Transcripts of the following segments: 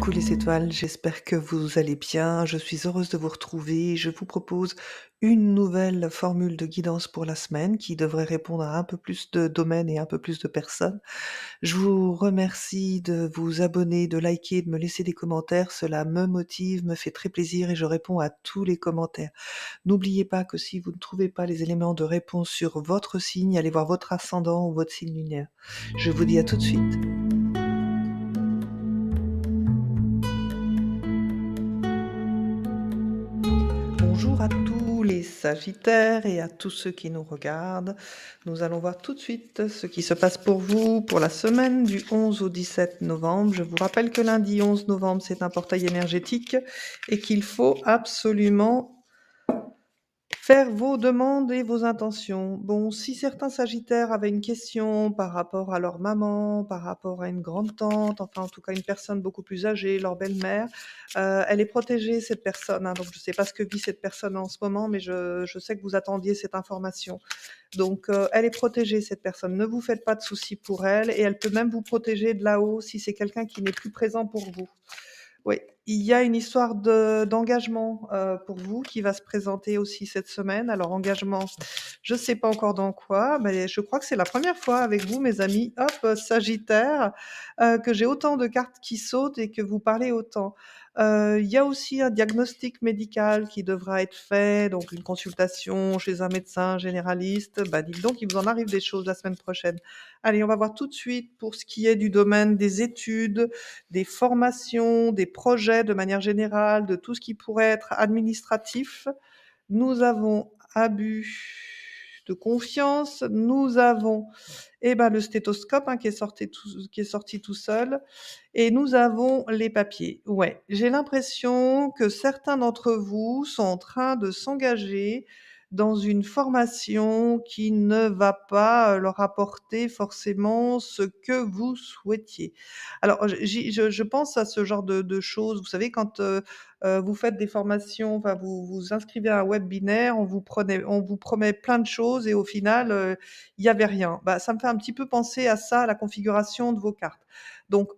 Coucou les étoiles, j'espère que vous allez bien. Je suis heureuse de vous retrouver. Je vous propose une nouvelle formule de guidance pour la semaine qui devrait répondre à un peu plus de domaines et un peu plus de personnes. Je vous remercie de vous abonner, de liker, de me laisser des commentaires. Cela me motive, me fait très plaisir et je réponds à tous les commentaires. N'oubliez pas que si vous ne trouvez pas les éléments de réponse sur votre signe, allez voir votre ascendant ou votre signe lunaire. Je vous dis à tout de suite. Bonjour à tous les Sagittaires et à tous ceux qui nous regardent. Nous allons voir tout de suite ce qui se passe pour vous pour la semaine du 11 au 17 novembre. Je vous rappelle que lundi 11 novembre, c'est un portail énergétique et qu'il faut absolument faire vos demandes et vos intentions. Bon, si certains Sagittaires avaient une question par rapport à leur maman, par rapport à une grande-tante, enfin en tout cas une personne beaucoup plus âgée, leur belle-mère, elle est protégée cette personne, hein, donc je ne sais pas ce que vit cette personne en ce moment, mais je sais que vous attendiez cette information. Donc elle est protégée cette personne, ne vous faites pas de soucis pour elle et elle peut même vous protéger de là-haut si c'est quelqu'un qui n'est plus présent pour vous. Oui, il y a une histoire d'engagement, pour vous qui va se présenter aussi cette semaine. Alors engagement, je sais pas encore dans quoi, mais je crois que c'est la première fois avec vous mes amis, hop, Sagittaire, que j'ai autant de cartes qui sautent et que vous parlez autant. Il y a aussi un diagnostic médical qui devra être fait, donc une consultation chez un médecin généraliste. Bah, dites donc, il vous en arrive des choses la semaine prochaine. Allez, on va voir tout de suite pour ce qui est du domaine des études, des formations, des projets de manière générale, de tout ce qui pourrait être administratif. Nous avons abus de confiance, nous avons, le stéthoscope, hein, qui est sorti tout seul et nous avons les papiers. Ouais, j'ai l'impression que certains d'entre vous sont en train de s'engager dans une formation qui ne va pas, leur apporter forcément ce que vous souhaitiez. Alors, je pense à ce genre de choses. Vous savez quand, vous faites des formations, enfin vous vous inscrivez à un webinaire, on vous promet plein de choses et au final, il y avait rien. Bah, ça me fait un petit peu penser à ça, à la configuration de vos cartes. Donc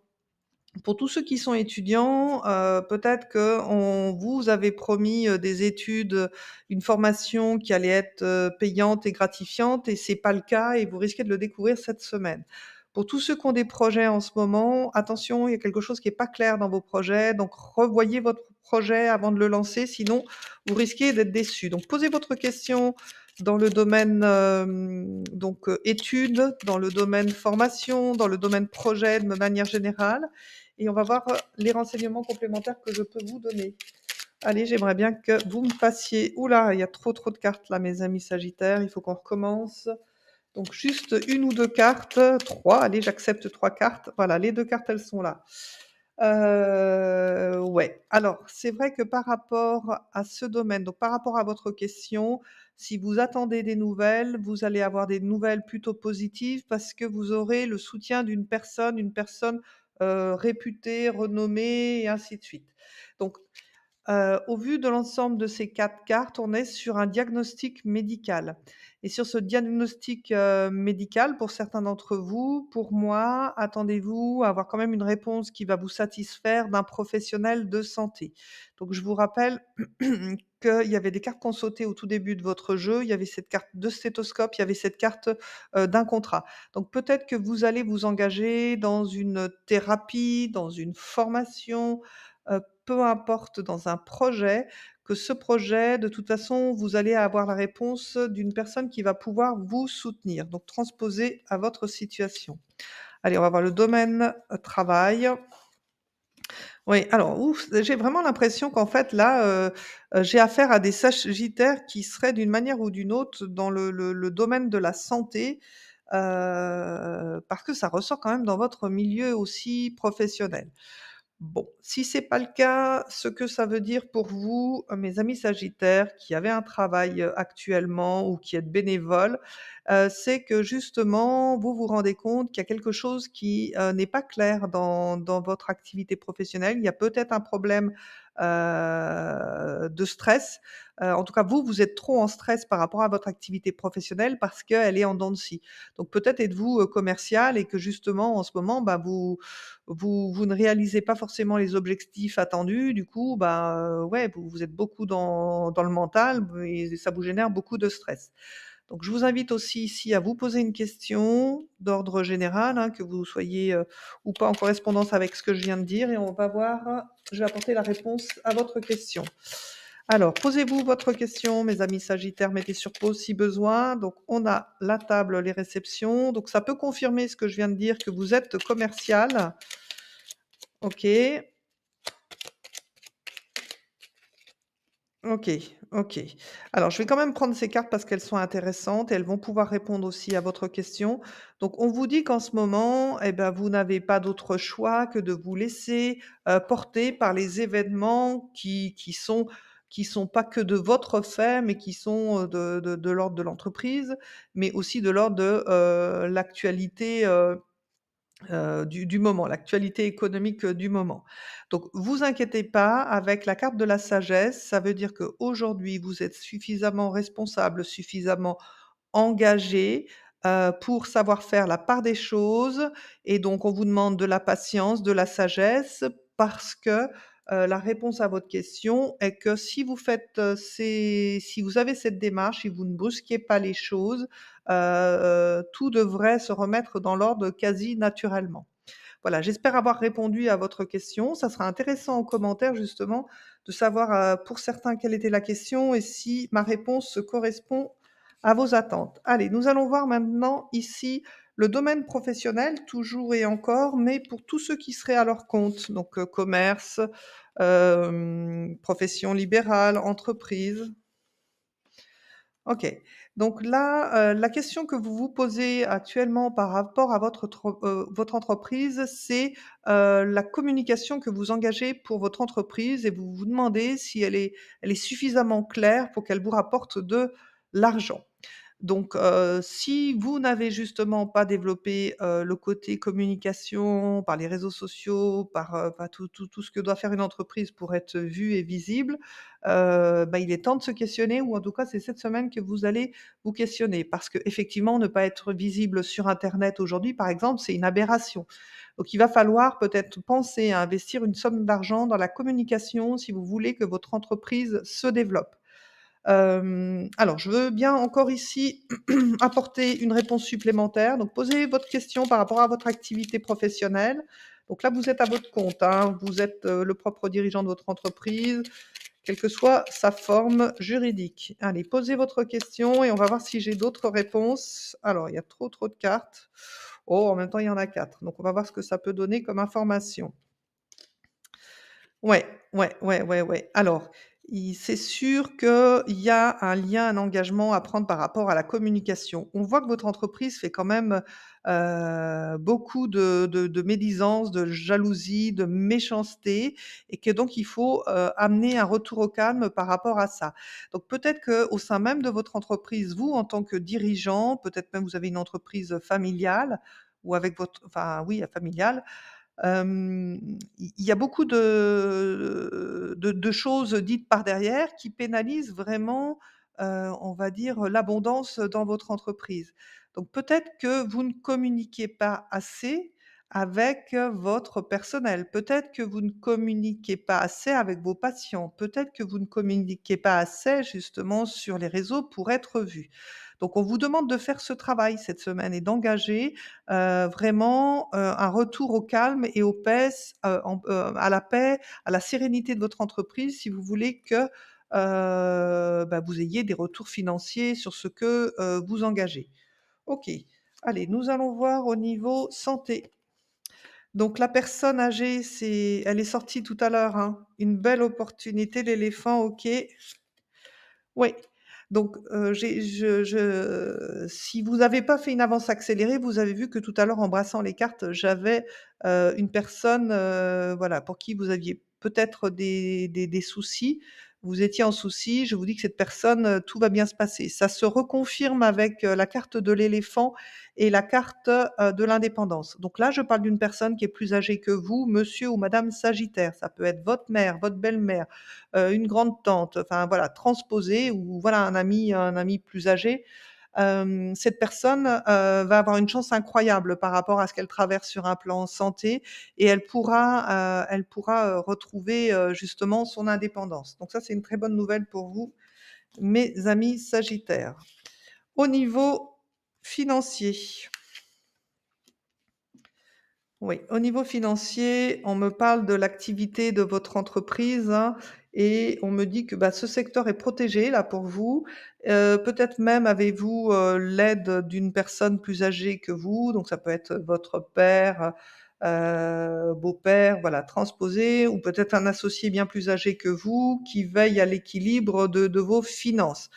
pour tous ceux qui sont étudiants, peut-être qu'on vous avait promis, des études, une formation qui allait être, payante et gratifiante et c'est pas le cas et vous risquez de le découvrir cette semaine. Pour tous ceux qui ont des projets en ce moment, attention, il y a quelque chose qui est pas clair dans vos projets, donc revoyez votre projet avant de le lancer, sinon vous risquez d'être déçus. Donc posez votre question dans le domaine, études, dans le domaine formation, dans le domaine projet de manière générale et on va voir, les renseignements complémentaires que je peux vous donner. Allez, j'aimerais bien que vous me passiez ouh là, il y a trop de cartes là, mes amis sagittaires, il faut qu'on recommence. Donc juste une ou 2 cartes, 3, allez, j'accepte 3 cartes. Voilà, les 2 cartes, elles sont là. Ouais, alors c'est vrai que par rapport à ce domaine, donc par rapport à votre question, si vous attendez des nouvelles, vous allez avoir des nouvelles plutôt positives parce que vous aurez le soutien une personne, réputée, renommée et ainsi de suite. Donc au vu de l'ensemble de ces 4 cartes, on est sur un diagnostic médical et sur ce diagnostic, médical, pour certains d'entre vous, pour moi, attendez-vous à avoir quand même une réponse qui va vous satisfaire d'un professionnel de santé. Donc je vous rappelle qu'il y avait des cartes qui ont sauté au tout début de votre jeu. Il y avait cette carte de stéthoscope, il y avait cette carte, d'un contrat. Donc peut-être que vous allez vous engager dans une thérapie, dans une formation, peu importe dans un projet, que ce projet, de toute façon, vous allez avoir la réponse d'une personne qui va pouvoir vous soutenir, donc transposer à votre situation. Allez, on va voir le domaine, travail. Oui, alors ouf, j'ai vraiment l'impression qu'en fait là, j'ai affaire à des sagittaires qui seraient d'une manière ou d'une autre dans le domaine de la santé, parce que ça ressort quand même dans votre milieu aussi professionnel. Bon, si c'est pas le cas, ce que ça veut dire pour vous, mes amis sagittaires qui avaient un travail, actuellement ou qui êtes bénévoles, c'est que justement vous vous rendez compte qu'il y a quelque chose qui, n'est pas clair dans votre activité professionnelle. Il y a peut-être un problème, de stress. En tout cas, vous, vous êtes trop en stress par rapport à votre activité professionnelle parce qu'elle est en dents de scie. Donc peut-être êtes-vous, commercial et que justement en ce moment, bah, vous ne réalisez pas forcément les objectifs attendus. Du coup, bah, ouais, vous êtes beaucoup dans le mental et ça vous génère beaucoup de stress. Donc je vous invite aussi ici à vous poser une question d'ordre général, hein, que vous soyez, ou pas en correspondance avec ce que je viens de dire et on va voir, je vais apporter la réponse à votre question. Alors, posez-vous votre question, mes amis sagittaires, mettez sur pause si besoin. Donc on a la table, les réceptions, donc ça peut confirmer ce que je viens de dire, que vous êtes commercial. OK. OK, OK. Alors, je vais quand même prendre ces cartes parce qu'elles sont intéressantes et elles vont pouvoir répondre aussi à votre question. Donc, on vous dit qu'en ce moment, eh ben, vous n'avez pas d'autre choix que de vous laisser porter par les événements qui sont pas que de votre fait, mais qui sont de l'ordre de l'entreprise, mais aussi de l'ordre de l'actualité. Du moment, l'actualité économique, du moment. Donc vous inquiétez pas, avec la carte de la sagesse, ça veut dire qu'aujourd'hui, vous êtes suffisamment responsable, suffisamment engagé, pour savoir faire la part des choses et donc on vous demande de la patience, de la sagesse parce que, la réponse à votre question est que si vous faites, si vous avez cette démarche, si vous ne brusquez pas les choses, tout devrait se remettre dans l'ordre quasi naturellement. Voilà, j'espère avoir répondu à votre question. Ça sera intéressant en commentaire justement de savoir, pour certains quelle était la question et si ma réponse correspond à vos attentes. Allez, nous allons voir maintenant ici le domaine professionnel, toujours et encore, mais pour tous ceux qui seraient à leur compte, donc commerce, profession libérale, entreprise. OK. Donc là, la question que vous vous posez actuellement par rapport à votre entreprise, c'est, la communication que vous engagez pour votre entreprise et vous vous demandez si elle est suffisamment claire pour qu'elle vous rapporte de l'argent. Donc, si vous n'avez justement pas développé, le côté communication par les réseaux sociaux, par tout ce que doit faire une entreprise pour être vue et visible, bah, il est temps de se questionner ou en tout cas, c'est cette semaine que vous allez vous questionner. Parce qu'effectivement, ne pas être visible sur internet aujourd'hui, par exemple, c'est une aberration. Donc il va falloir peut-être penser à investir une somme d'argent dans la communication si vous voulez que votre entreprise se développe. Alors je veux bien encore ici apporter une réponse supplémentaire. Donc posez votre question par rapport à votre activité professionnelle. Donc là, vous êtes à votre compte, hein, vous êtes, le propre dirigeant de votre entreprise, quelle que soit sa forme juridique. Allez, posez votre question et on va voir si j'ai d'autres réponses. Alors, il y a trop de cartes. Oh, en même temps, il y en a 4. Donc on va voir ce que ça peut donner comme information. Ouais, ouais. Alors, c'est sûr qu'il y a un lien, un engagement à prendre par rapport à la communication. On voit que votre entreprise fait quand même, beaucoup de médisance, de jalousie, de méchanceté et que donc il faut, amener un retour au calme par rapport à ça. Donc peut-être qu'au sein même de votre entreprise, vous, en tant que dirigeant, peut-être même vous avez une entreprise familiale ou avec votre enfin oui, familiale. Il y a beaucoup de choses dites par derrière qui pénalisent vraiment, on va dire, l'abondance dans votre entreprise. Donc peut-être que vous ne communiquez pas assez avec, votre personnel. Peut-être que vous ne communiquez pas assez avec vos patients. Peut-être que vous ne communiquez pas assez justement sur les réseaux pour être vu. Donc on vous demande de faire ce travail cette semaine et d'engager vraiment, un retour au calme et au paix, à la paix, à la sérénité de votre entreprise si vous voulez que, bah, vous ayez des retours financiers sur ce que, vous engagez. OK. Allez, nous allons voir au niveau santé. Donc la personne âgée, elle est sortie tout à l'heure, hein. Une belle opportunité, l'éléphant, OK. Oui, donc si vous n'avez pas fait une avance accélérée, vous avez vu que tout à l'heure, en brassant les cartes, j'avais, une personne, voilà, pour qui vous aviez peut-être des soucis. vous étiez en souci, je vous dis que cette personne, tout va bien se passer. Ça se reconfirme avec, la carte de l'éléphant et la carte, de l'indépendance. Donc là, je parle d'une personne qui est plus âgée que vous, monsieur ou madame Sagittaire. Ça peut être votre mère, votre belle-mère, une grande tante, enfin voilà, transposé ou voilà un ami plus âgé. Cette personne, va avoir une chance incroyable par rapport à ce qu'elle traverse sur un plan santé et elle pourra, retrouver, justement son indépendance. Donc ça, c'est une très bonne nouvelle pour vous, mes amis sagittaires. Au niveau financier, oui, au niveau financier, on me parle de l'activité de votre entreprise, hein, et on me dit que, bah, ce secteur est protégé là pour vous. Peut-être même avez-vous, l'aide d'une personne plus âgée que vous, donc ça peut être votre père, beau-père, voilà, transposé ou peut-être un associé bien plus âgé que vous qui veille à l'équilibre de vos finances.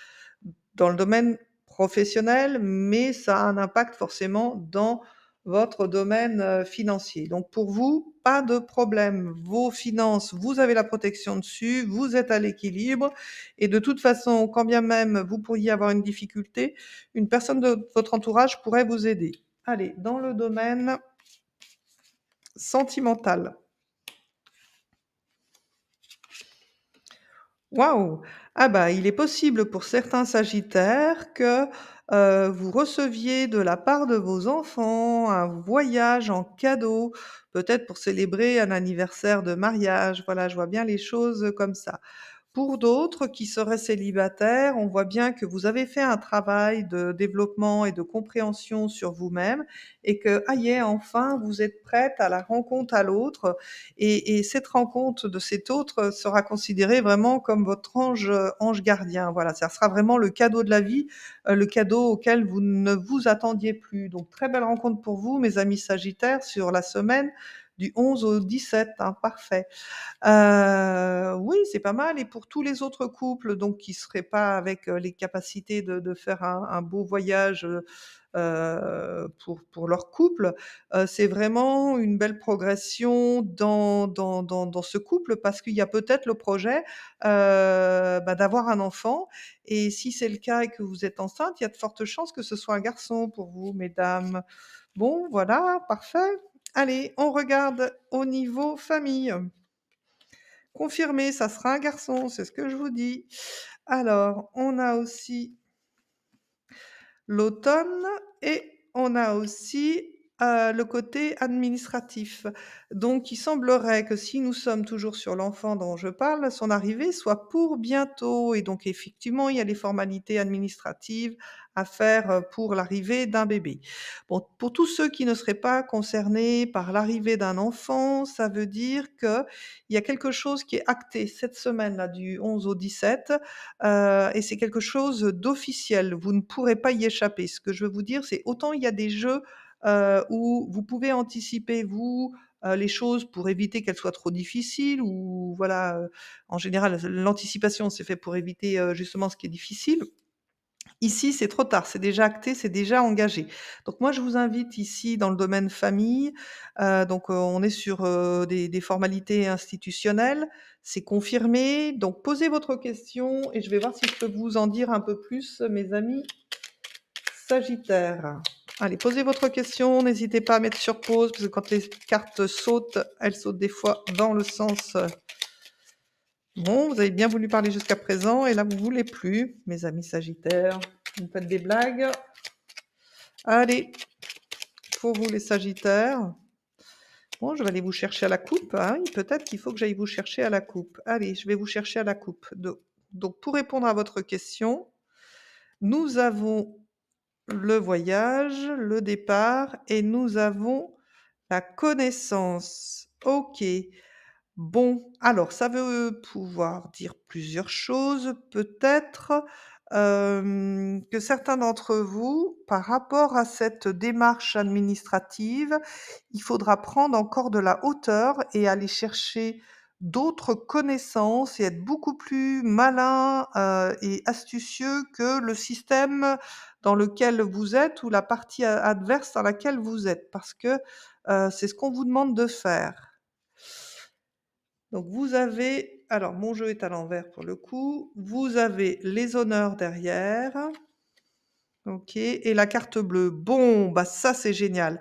Dans le domaine professionnel, mais ça a un impact forcément dans votre domaine, financier. Donc pour vous, pas de problème. Vos finances, vous avez la protection dessus, vous êtes à l'équilibre et de toute façon, quand bien même vous pourriez avoir une difficulté, une personne de votre entourage pourrait vous aider. Allez, dans le domaine sentimental. Waouh! Ah bah, il est possible pour certains sagittaires que, vous receviez de la part de vos enfants un voyage en cadeau, peut-être pour célébrer un anniversaire de mariage. Voilà, je vois bien les choses comme ça. Pour d'autres qui seraient célibataires, on voit bien que vous avez fait un travail de développement et de compréhension sur vous-même et que, ça y est, enfin, vous êtes prête à la rencontre à l'autre et cette rencontre de cet autre sera considérée vraiment comme votre ange gardien. Voilà, ça sera vraiment le cadeau de la vie, le cadeau auquel vous ne vous attendiez plus. Donc très belle rencontre pour vous, mes amis sagittaires, sur la semaine du 11 au 17, hein, parfait. Oui, c'est pas mal et pour tous les autres couples donc qui seraient pas avec, les capacités de faire un beau voyage, pour leur couple, c'est vraiment une belle progression dans ce couple parce qu'il y a peut-être le projet, bah, d'avoir un enfant et si c'est le cas et que vous êtes enceinte, il y a de fortes chances que ce soit un garçon pour vous, mesdames. Bon, voilà, parfait. Allez, on regarde au niveau famille. Confirmé, ça sera un garçon, c'est ce que je vous dis. Alors, on a aussi l'automne et on a aussi, le côté administratif. Donc il semblerait que si nous sommes toujours sur l'enfant dont je parle, son arrivée soit pour bientôt et donc effectivement, il y a les formalités administratives à faire, pour l'arrivée d'un bébé. Bon, pour tous ceux qui ne seraient pas concernés par l'arrivée d'un enfant, ça veut dire qu'il y a quelque chose qui est acté cette semaine-là du 11 au 17. Et c'est quelque chose d'officiel. Vous ne pourrez pas y échapper. Ce que je veux vous dire, c'est autant il y a des jeux, où vous pouvez anticiper vous, les choses pour éviter qu'elles soient trop difficiles ou voilà, en général, l'anticipation, c'est fait pour éviter, justement ce qui est difficile. Ici, c'est trop tard, c'est déjà acté, c'est déjà engagé. Donc moi, je vous invite ici dans le domaine famille, donc on est sur, des formalités institutionnelles, c'est confirmé, donc posez votre question et je vais voir si je peux vous en dire un peu plus, mes amis sagittaires. Allez, posez votre question, n'hésitez pas à mettre sur pause parce que quand les cartes sautent, elles sautent des fois dans le sens, bon, vous avez bien voulu parler jusqu'à présent et là, vous voulez plus, mes amis sagittaires. Vous me faites des blagues. Allez, pour vous les sagittaires. Bon, je vais aller vous chercher à la coupe, hein. Peut-être qu'il faut que j'aille vous chercher à la coupe. Allez, je vais vous chercher à la coupe. Donc pour répondre à votre question, nous avons le voyage, le départ et nous avons la connaissance. OK. Bon, alors ça veut pouvoir dire plusieurs choses. Peut-être, que certains d'entre vous, par rapport à cette démarche administrative, il faudra prendre encore de la hauteur et aller chercher d'autres connaissances et être beaucoup plus malin, et astucieux que le système dans lequel vous êtes ou la partie a adverse dans laquelle vous êtes. Parce que, c'est ce qu'on vous demande de faire. Donc vous avez, Alors, mon jeu est à l'envers pour le coup. Vous avez les honneurs derrière. OK et la carte bleue. Bon, bah, ça, c'est génial.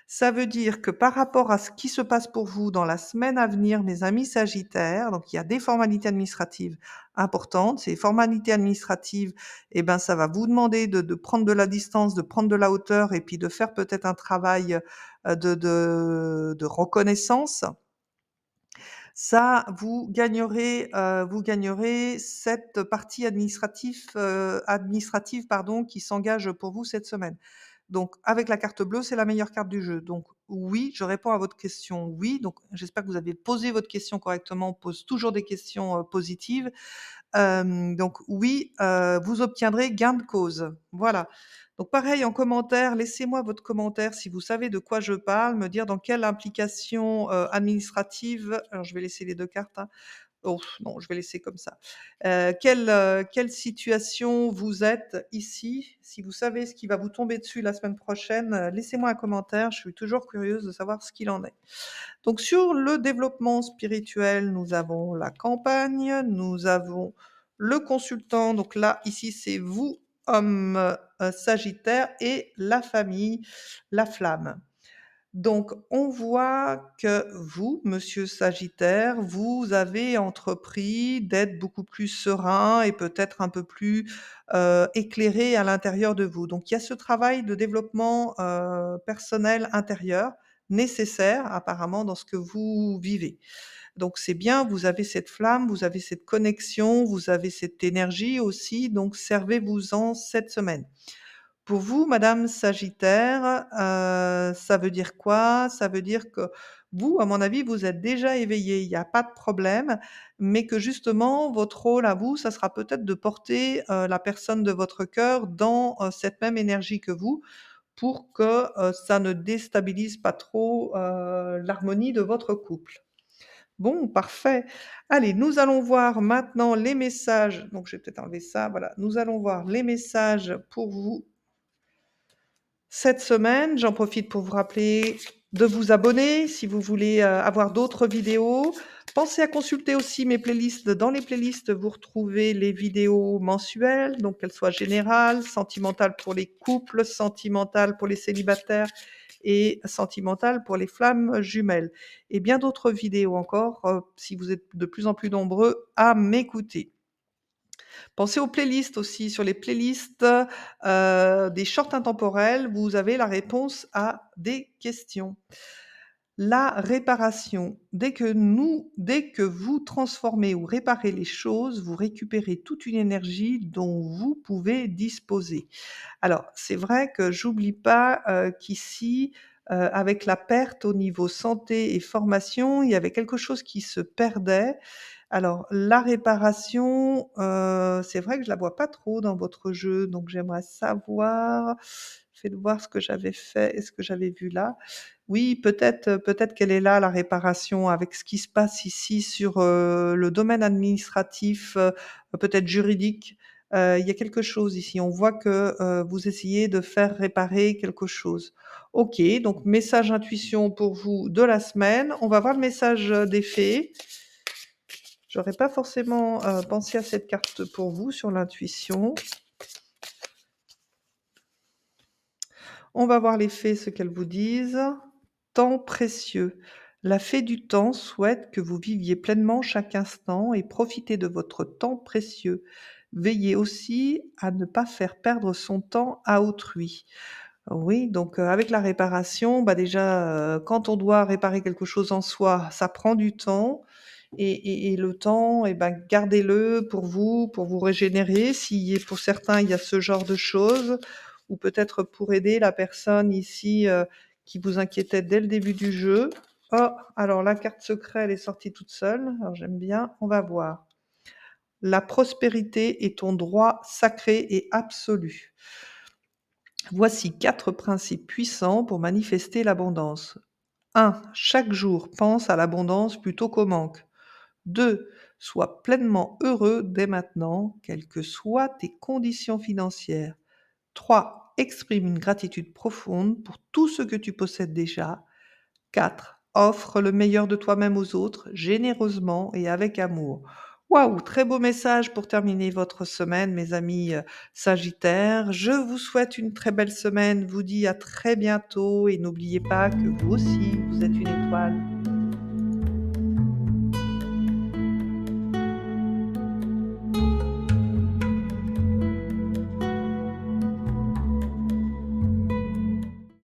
Ça veut dire que par rapport à ce qui se passe pour vous dans la semaine à venir, mes amis sagittaires, donc il y a des formalités administratives importantes. Ces formalités administratives, eh ben, ça va vous demander de prendre de la distance, de prendre de la hauteur et puis de faire peut-être un travail, de reconnaissance. Ça, vous gagnerez cette partie administrative, pardon, qui s'engage pour vous cette semaine. Donc avec la carte bleue, c'est la meilleure carte du jeu. Donc oui, je réponds à votre question, oui. Donc j'espère que vous avez posé votre question correctement. On pose toujours des questions, positives. Donc oui, vous obtiendrez gain de cause. Voilà. Donc pareil en commentaire, laissez-moi votre commentaire si vous savez de quoi je parle, me dire dans quelle implication, administrative alors je vais laisser les 2 cartes, hein. Oh non, je vais laisser comme ça. Quelle situation vous êtes ici? Si vous savez ce qui va vous tomber dessus la semaine prochaine, laissez-moi un commentaire, je suis toujours curieuse de savoir ce qu'il en est. Donc sur le développement spirituel, nous avons la campagne, nous avons le consultant, donc là, ici, c'est vous, homme, sagittaire et la famille, la flamme. Donc, on voit que vous, monsieur Sagittaire, vous avez entrepris d'être beaucoup plus serein et peut-être un peu plus, éclairé à l'intérieur de vous. Donc il y a ce travail de développement, personnel intérieur nécessaire apparemment dans ce que vous vivez. Donc c'est bien, vous avez cette flamme, vous avez cette connexion, vous avez cette énergie aussi, donc servez-vous-en cette semaine. Pour vous, madame Sagittaire, ça veut dire quoi? Ça veut dire que vous, à mon avis, vous êtes déjà éveillée, il y a pas de problème, mais que justement votre rôle à vous, ça sera peut-être de porter, la personne de votre cœur dans, cette même énergie que vous, pour que, ça ne déstabilise pas trop, l'harmonie de votre couple. Bon, parfait. Allez, nous allons voir maintenant les messages donc je vais peut-être enlever ça, voilà. Nous allons voir les messages pour vous cette semaine. J'en profite pour vous rappeler de vous abonner si vous voulez, avoir d'autres vidéos. Pensez à consulter aussi mes playlists. Dans les playlists, vous retrouvez les vidéos mensuelles, donc qu'elles soient générales, sentimentales pour les couples, sentimentales pour les célibataires et sentimentales pour les flammes jumelles et bien d'autres vidéos encore, si vous êtes de plus en plus nombreux à m'écouter. Pensez aux playlists aussi. Sur les playlists, des shorts intemporels, vous avez la réponse à des questions. La réparation. Dès que vous transformez ou réparez les choses, vous récupérez toute une énergie dont vous pouvez disposer. Alors, c'est vrai que j'oublie pas, qu'ici, avec la perte au niveau santé et formation, il y avait quelque chose qui se perdait. Alors la réparation, c'est vrai que je la vois pas trop dans votre jeu, donc j'aimerais savoir faites voir ce que j'avais fait et ce que j'avais vu là. Oui, peut-être qu'elle est là, la réparation, avec ce qui se passe ici sur, le domaine administratif, peut-être juridique. Il y a quelque chose ici. On voit que, vous essayez de faire réparer quelque chose. OK, donc message intuition pour vous de la semaine. On va voir le message, des fées. J'aurais pas forcément, pensé à cette carte pour vous sur l'intuition. On va voir les fées, ce qu'elles vous disent. Temps précieux. La fée du temps souhaite que vous viviez pleinement chaque instant et profitez de votre temps précieux. Veillez aussi à ne pas faire perdre son temps à autrui. Oui, donc avec la réparation, bah, déjà, quand on doit réparer quelque chose en soi, ça prend du temps et le temps et ben, gardez-le pour vous régénérer. Si pour certains, il y a ce genre de choses ou peut-être pour aider la personne ici, qui vous inquiétait dès le début du jeu. Oh, alors la carte secret, elle est sortie toute seule, alors j'aime bien, on va voir. La prospérité est ton droit sacré et absolu. Voici 4 principes puissants pour manifester l'abondance. 1. Chaque jour, pense à l'abondance plutôt qu'au manque. 2. Sois pleinement heureux dès maintenant, quelles que soient tes conditions financières. 3. Exprime une gratitude profonde pour tout ce que tu possèdes déjà. 4. Offre le meilleur de toi-même aux autres, généreusement et avec amour. Waouh, très beau message pour terminer votre semaine, mes amis Sagittaires. Je vous souhaite une très belle semaine, vous dis à très bientôt et n'oubliez pas que vous aussi, vous êtes une étoile.